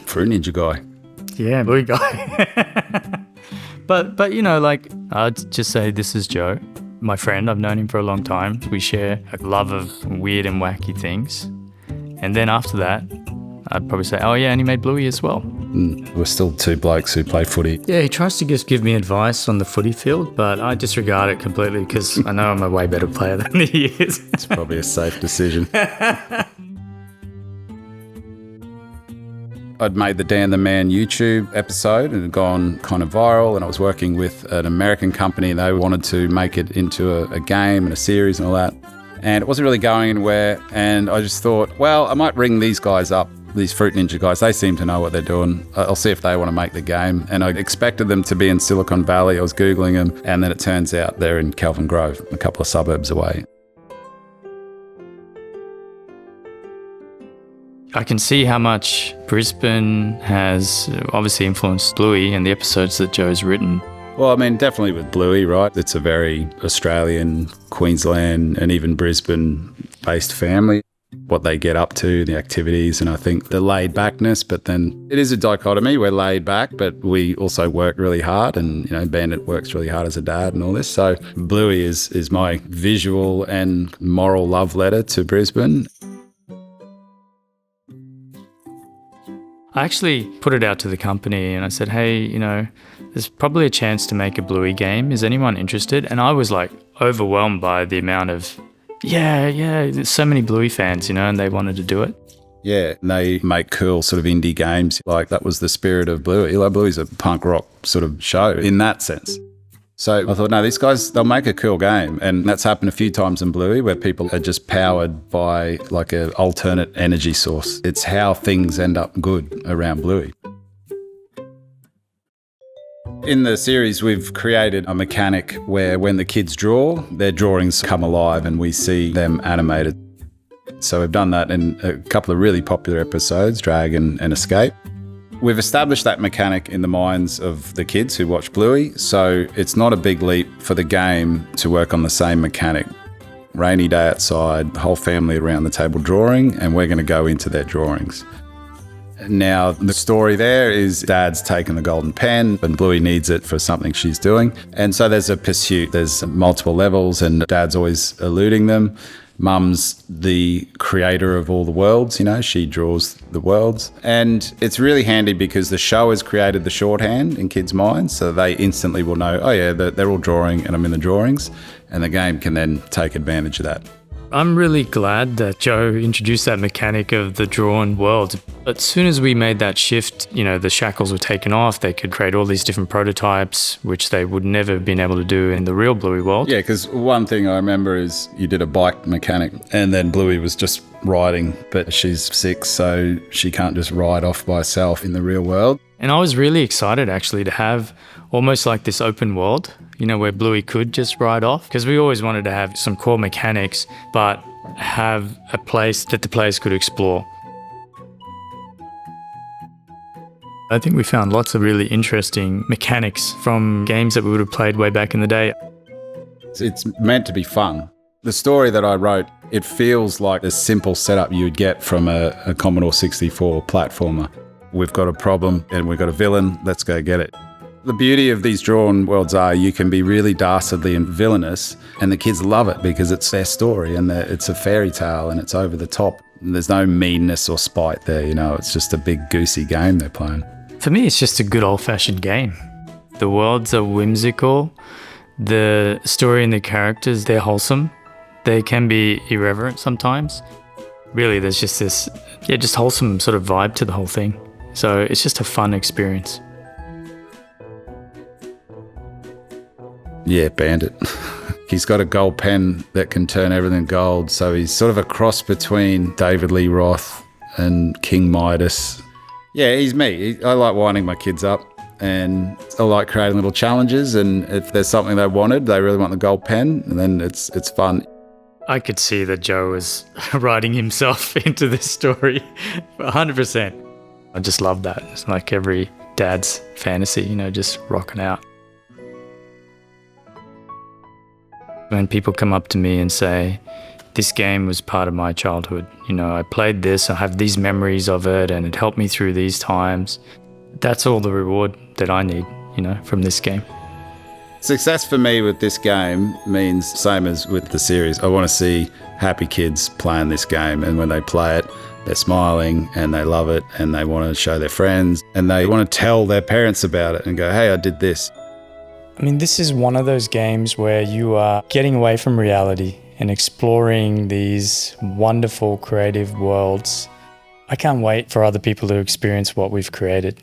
Fruit Ninja guy. Yeah, Bluey guy. But you know, like, I'd just say this is Joe, my friend. I've known him for a long time. We share a love of weird and wacky things. And then after that, I'd probably say, oh yeah, and he made Bluey as well. We're still two blokes who play footy. Yeah, he tries to just give me advice on the footy field, but I disregard it completely because I know I'm a way better player than he is. It's probably a safe decision. I'd made the Dan the Man YouTube episode and it had gone kind of viral, and I was working with an American company and they wanted to make it into a game and a series and all that. And it wasn't really going anywhere, and I just thought, well, I might ring these guys up, these Fruit Ninja guys. They seem to know what they're doing. I'll see if they want to make the game. And I expected them to be in Silicon Valley. I was Googling them, and then it turns out they're in Kelvin Grove, a couple of suburbs away. I can see how much Brisbane has obviously influenced Bluey and the episodes that Joe's written. Well, I mean, definitely with Bluey, right? It's a very Australian, Queensland, and even Brisbane-based family. What they get up to, the activities, and I think the laid-backness. But then it is a dichotomy. We're laid back, but we also work really hard. And, you know, Bandit works really hard as a dad and all this. So Bluey is my visual and moral love letter to Brisbane. I actually put it out to the company and I said, hey, you know, there's probably a chance to make a Bluey game. Is anyone interested? And I was like overwhelmed by the amount of, yeah, there's so many Bluey fans, you know, and they wanted to do it. Yeah, and they make cool sort of indie games. Like that was the spirit of Bluey. Like Bluey's a punk rock sort of show in that sense. So I thought, no, these guys, they'll make a cool game. And that's happened a few times in Bluey where people are just powered by like an alternate energy source. It's how things end up good around Bluey. In the series, we've created a mechanic where when the kids draw, their drawings come alive and we see them animated. So we've done that in a couple of really popular episodes, Dragon and Escape. We've established that mechanic in the minds of the kids who watch Bluey, so it's not a big leap for the game to work on the same mechanic. Rainy day outside, the whole family around the table drawing, and we're going to go into their drawings. Now, the story there is Dad's taken the golden pen and Bluey needs it for something she's doing. And so there's a pursuit. There's multiple levels and Dad's always eluding them. Mum's the creator of all the worlds, you know, she draws the worlds. And it's really handy because the show has created the shorthand in kids' minds, so they instantly will know, oh yeah, they're all drawing and I'm in the drawings, and the game can then take advantage of that. I'm really glad that Joe introduced that mechanic of the drawn world. As soon as we made that shift, you know, the shackles were taken off. They could create all these different prototypes, which they would never have been able to do in the real Bluey world. Yeah, because one thing I remember is you did a bike mechanic and then Bluey was just riding, but she's 6, so she can't just ride off by herself in the real world. And I was really excited actually to have almost like this open world, you know, where Bluey could just ride off, because we always wanted to have some core mechanics, but have a place that the players could explore. I think we found lots of really interesting mechanics from games that we would have played way back in the day. It's meant to be fun. The story that I wrote, it feels like a simple setup you would get from a Commodore 64 platformer. We've got a problem and we've got a villain, let's go get it. The beauty of these drawn worlds are you can be really dastardly and villainous and the kids love it because it's their story and it's a fairy tale and it's over the top. And there's no meanness or spite there, you know, it's just a big goosey game they're playing. For me, it's just a good old-fashioned game. The worlds are whimsical, the story and the characters, they're wholesome. They can be irreverent sometimes. Really, there's just this, just wholesome sort of vibe to the whole thing. So it's just a fun experience. Yeah, Bandit. He's got a gold pen that can turn everything gold. So he's sort of a cross between David Lee Roth and King Midas. Yeah, he's me. I like winding my kids up and I like creating little challenges. And if there's something they wanted, they really want the gold pen, and then it's fun. I could see that Joe was writing himself into this story 100%. I just love that. It's like every dad's fantasy, you know, just rocking out. When people come up to me and say, this game was part of my childhood. You know, I played this, I have these memories of it, and it helped me through these times. That's all the reward that I need, you know, from this game. Success for me with this game means same as with the series. I want to see happy kids playing this game, and when they play it, they're smiling and they love it and they want to show their friends and they want to tell their parents about it and go, hey, I did this. I mean, this is one of those games where you are getting away from reality and exploring these wonderful creative worlds. I can't wait for other people to experience what we've created.